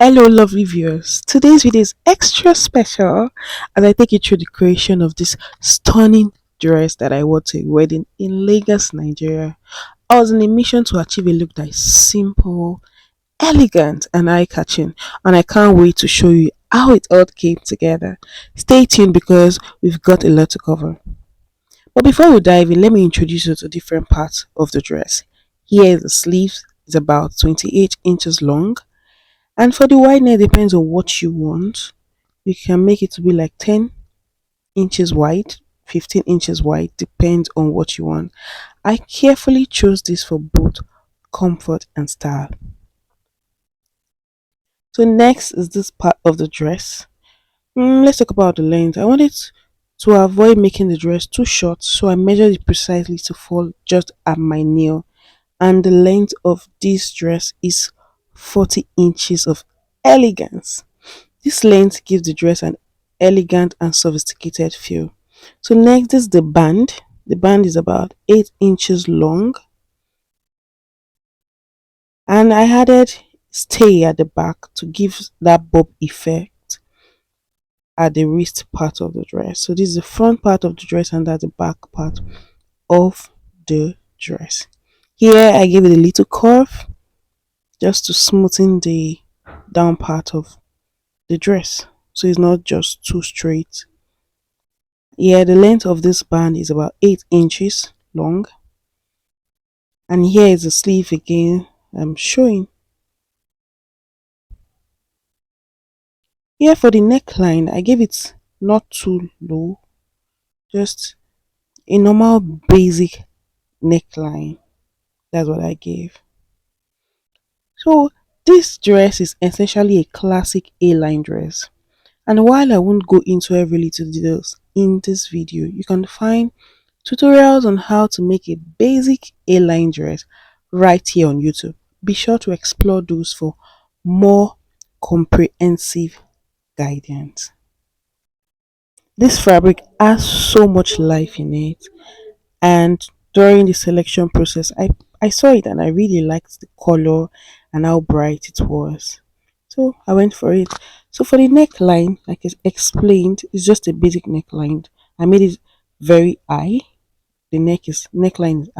Hello, lovely viewers. Today's video is extra special as I take you through the creation of this stunning dress that I wore to a wedding in Lagos, Nigeria. I was on a mission to achieve a look that is simple, elegant, and eye catching, and I can't wait to show you how it all came together. Stay tuned because we've got a lot to cover. But before we dive in, let me introduce you to different parts of the dress. Here is the sleeves, it's about 28 inches long, and for the widening, it depends on what you want. You can make it to be like 10 inches wide, 15 inches wide, depends on what you want. I carefully chose this for both comfort and style. So next is this part of the dress. Let's talk about the length. I wanted to avoid making the dress too short, so I measured it precisely to fall just at my knee. And the length of this dress is 40 inches of elegance. This length gives the dress an elegant and sophisticated feel. So next is the band. The band is about 8 inches long, and I added stay at the back to give that bob effect at the wrist part of the dress. So this is the front part of the dress and that's the back part of the dress. Here I give it a little curve just to smoothen the down part of the dress so it's not just too straight. Yeah, the length of this band is about 8 inches long, and here is the sleeve again. I'm showing here for the neckline. I gave it not too low, just a normal basic neckline. That's what I gave. So this dress is essentially a classic A-line dress. And while I won't go into every little details in this video, you can find tutorials on how to make a basic A-line dress right here on YouTube. Be sure to explore those for more comprehensive guidance. This fabric has so much life in it, and during the selection process I saw it and I really liked the color and how bright it was, so I went for it. So for the neckline, like I explained, it's just a basic neckline. I made it very high. The neckline is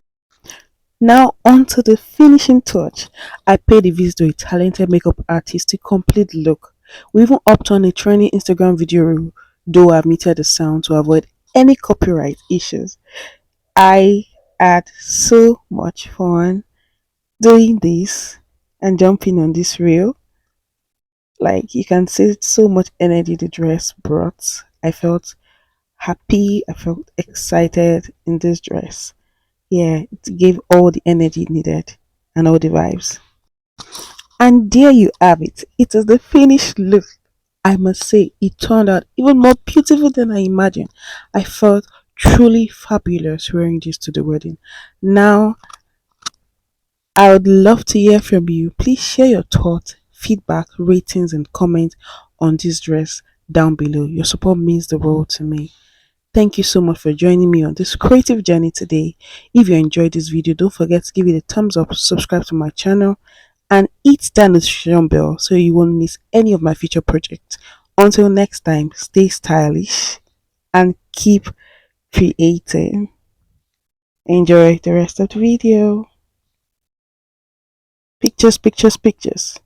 now onto the finishing touch. I paid a visit to a talented makeup artist to complete the look. We even opted on a trending Instagram video reel, though I muted the sound to avoid any copyright issues. I had so much fun doing this and jumping on this reel. Like you can see so much energy the dress brought. I felt happy, I felt excited in this dress. Yeah, it gave all the energy needed and all the vibes. And there you have it. It is the finished look. I must say, it turned out even more beautiful than I imagined. I felt truly fabulous wearing this to the wedding. Now, I would love to hear from you. Please share your thoughts, feedback, ratings, and comments on this dress down below. Your support means the world to me. Thank you so much for joining me on this creative journey today. If you enjoyed this video, don't forget to give it a thumbs up, subscribe to my channel, and hit that notification bell so you won't miss any of my future projects. Until next time, stay stylish and keep creating. Enjoy the rest of the video. Pictures, pictures, pictures.